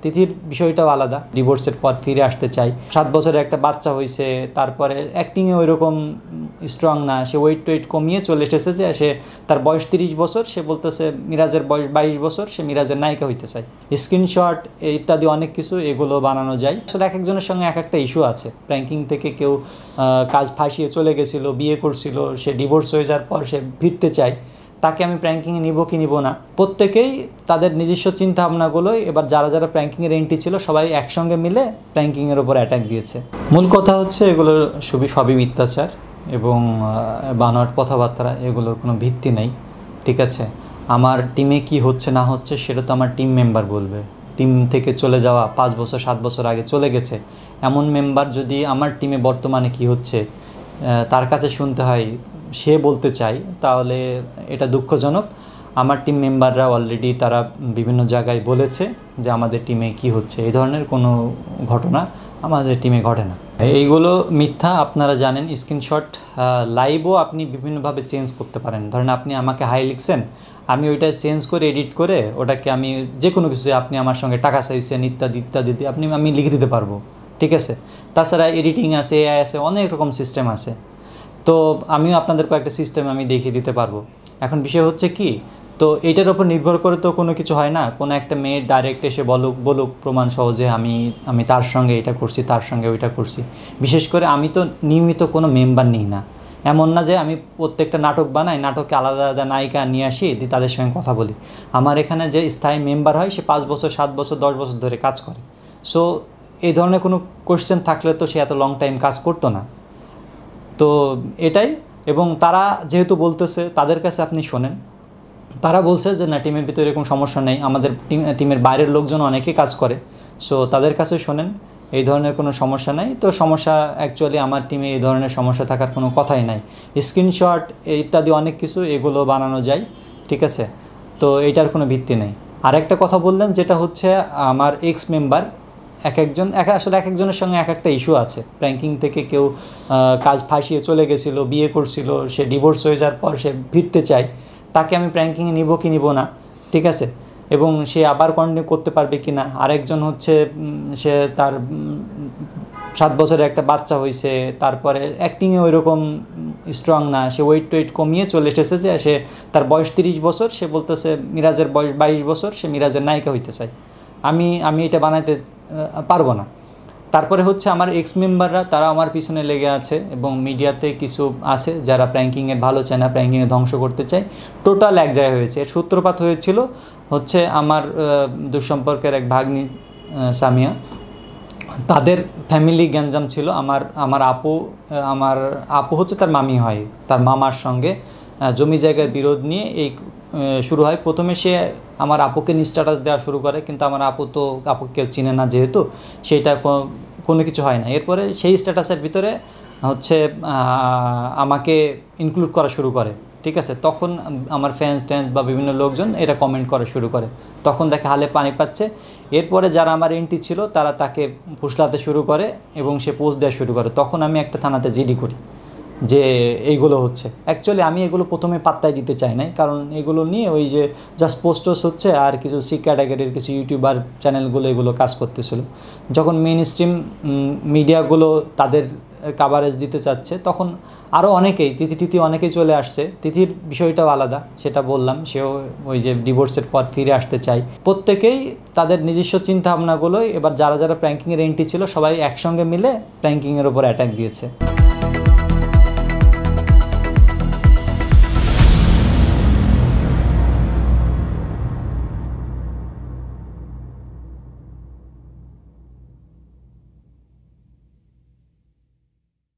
তিথির বিষয়টাও আলাদা। ডিভোর্সের পর ফিরে আসতে চাই, 7 বছরের একটা বাচ্চা হয়েছে, তারপরে অ্যাক্টিংয়ে ওই রকম স্ট্রং না, সে ওয়েট কমিয়ে চলে এসেছে, যে সে তার বয়স 30 বছর, সে বলতেছে মিরাজের বয়স 22 বছর, সে মিরাজের নায়িকা হইতে চায়। স্ক্রিনশট ইত্যাদি অনেক কিছু এগুলো বানানো যায়। আসলে এক একজনের সঙ্গে এক একটা ইস্যু আছে। প্র্যাঙ্কিং থেকে কেউ কাজ ফাঁসিয়ে চলে গেছিলো, বিয়ে করছিল, সে ডিভোর্স হয়ে যাওয়ার পর সে ফিরতে চায়, তাকে আমি প্র্যাঙ্কিংয়ে নিব কি নিব না, প্রত্যেকেই তাদের নিজস্ব চিন্তাভাবনাগুলোই। এবার যারা যারা প্র্যাঙ্কিংয়ের এন্ট্রি ছিল সবাই একসঙ্গে মিলে প্র্যাঙ্কিংয়ের ওপর অ্যাটাক দিয়েছে। মূল কথা হচ্ছে এগুলোর সবই মিথ্যাচার এবং বানোয়াট কথাবার্তা, এগুলোর কোনো ভিত্তি নেই। ঠিক আছে, আমার টিমে কি হচ্ছে না হচ্ছে সেটা তো আমার টিম মেম্বার বলবে। টিম থেকে চলে যাওয়া 5 বছর 7 বছর আগে চলে গেছে এমন মেম্বার যদি আমার টিমে বর্তমানে কি হচ্ছে তার কাছে শুনতে হয়, সে বলতে চাই, তাহলে এটা দুঃখজনক। আমার টিম মেম্বাররা অলরেডি তারা বিভিন্ন জায়গায় বলেছে যে আমাদের টিমে কি হচ্ছে, এই ধরনের কোনো ঘটনা আমাদের টিমে ঘটে না। এইগুলো মিথ্যা, আপনারা জানেন। স্ক্রিনশট লাইভও আপনি বিভিন্নভাবে চেঞ্জ করতে পারেন। ধরেন আপনি আমাকে হাই লিখছেন, আমি ওইটা চেঞ্জ করে এডিট করে ওটাকে আমি যে কোনো কিছু, আপনি আমার সঙ্গে টাকা চাইছেন ইত্যাদি ইত্যাদি আমি লিখে দিতে পারবো। ঠিক আছে, তাছাড়া এডিটিং আছে, এআই আছে, অনেক রকম সিস্টেম আছে। তো আমিও আপনাদের কয়েকটা সিস্টেম আমি দেখিয়ে দিতে পারবো। এখন বিষয় হচ্ছে কি, তো এইটার ওপর নির্ভর করে তো কোনো কিছু হয় না। কোনো একটা মেয়ে ডাইরেক্ট এসে বলুক প্রমাণ সহজে আমি তার সঙ্গে এটা করছি, তার সঙ্গে ওইটা করছি। বিশেষ করে আমি তো নিয়মিত কোনো মেম্বার নিই না। এমন না যে আমি প্রত্যেকটা নাটক বানাই, নাটকে আলাদা আলাদা নায়িকা নিয়ে আসি, তাদের সঙ্গে কথা বলি। আমার এখানে যে স্থায়ী মেম্বার হয় সে 5 বছর 7 বছর 10 বছর ধরে কাজ করে। সো এই ধরনের কোনো কোয়েশ্চেন থাকলে তো সে এত লং টাইম কাজ করতো না। তো এটাই। এবং তারা যেহেতু বলতেছে, তাদের কাছে আপনি শোনেন, তারা বলছে যে না, টিমের ভিতরে এরকম সমস্যা নেই, আমাদের টিমের বাইরের লোকজন অনেকে কাজ করে। সো তাদের কাছে শোনেন, এই ধরনের কোনো সমস্যা নাই। তো সমস্যা অ্যাকচুয়ালি আমার টিমে এই ধরনের সমস্যা থাকার কোনো কথাই নাই। স্ক্রিনশট ইত্যাদি অনেক কিছু এগুলো বানানো যায়। ঠিক আছে, তো এইটার কোনো ভিত্তি নেই। আরেকটা কথা বললেন, যেটা হচ্ছে আমার এক্স মেম্বার, আসলে এক একজনের সঙ্গে এক একটা ইস্যু আছে। প্র্যাঙ্কিং থেকে কেউ কাজ ফাঁসিয়ে চলে গেছিলো, বিয়ে করছিল, সে ডিভোর্স হয়ে যাওয়ার পর সে ফিরতে চায়, তাকে আমি প্র্যাঙ্কিংয়ে নিব কি নিব না। ঠিক আছে, এবং সে আবার কন্টিনিউ করতে পারবে কি না। আরেকজন হচ্ছে সে তার 7 বছরের একটা বাচ্চা হয়েছে, তারপরে অ্যাক্টিংয়ে ওই রকম স্ট্রং না, সে ওয়েট কমিয়ে চলে এসেছে, যে সে তার বয়স 30 বছর, সে বলতেছে মিরাজের বয়স 22 বছর, সে মিরাজের নায়িকা হইতে চায়। আমি এটা বানাইতে পারবো না। তারপরে হচ্ছে আমার এক্স মেম্বাররা, তারা আমার পিছনে লেগে আছে, এবং মিডিয়াতে কিছু আছে যারা প্র্যাঙ্কিংয়ের ভালো চায় না, প্র্যাঙ্কিংয়ে ধ্বংস করতে চায়। টোটাল এক জায়গায় হয়েছে। এর সূত্রপাত হয়েছিল হচ্ছে আমার দুঃসম্পর্কের এক ভাগ্নি সামিয়া, তাদের ফ্যামিলি গ্যাঞ্জাম ছিল। আমার আপু হচ্ছে তার মামি হয়, তার মামার সঙ্গে জমি জায়গার বিরোধ নিয়ে এই শুরু হয়। প্রথমে সে আমার আপুকে স্ট্যাটাস দেওয়া শুরু করে, কিন্তু আমার আপুকে কেউ চিনে না, যেহেতু সেটা কোনো কিছু হয় না। এরপরে সেই স্ট্যাটাসের ভিতরে হচ্ছে আমাকে ইনক্লুড করা শুরু করে। ঠিক আছে, তখন আমার ফ্যান্স বা বিভিন্ন লোকজন এটা কমেন্ট করা শুরু করে। তখন দেখে হালে পানি পাচ্ছে। এরপরে যারা আমার এন্ট্রি ছিল তারা তাকে ফুসলাতে শুরু করে এবং সে পোস্ট দেওয়া শুরু করে। তখন আমি একটা থানাতে জিডি করি যে এইগুলো হচ্ছে। অ্যাকচুয়ালি আমি এগুলো প্রথমে পাত্তাই দিতে চাই নাই, কারণ এগুলো নিয়ে ওই যে জাস্ট পোস্টস হচ্ছে, আর কিছু সি ক্যাটাগরির কিছু ইউটিউবার চ্যানেলগুলো এগুলো কাজ করতেছিল। যখন মেইন স্ট্রিম মিডিয়াগুলো তাদের কাভারেজ দিতে চাচ্ছে, তখন আরও অনেকেই তিথি অনেকেই চলে আসছে। তিথির বিষয়টাও আলাদা, সেটা বললাম, সেও ওই যে ডিভোর্সের পর ফিরে আসতে চাই। প্রত্যেকেই তাদের নিজস্ব চিন্তাভাবনাগুলোই। এবার যারা যারা প্র্যাঙ্কিংয়ের এন্ট্রি ছিল সবাই একসঙ্গে মিলে প্র্যাঙ্কিংয়ের ওপর অ্যাটাক দিয়েছে।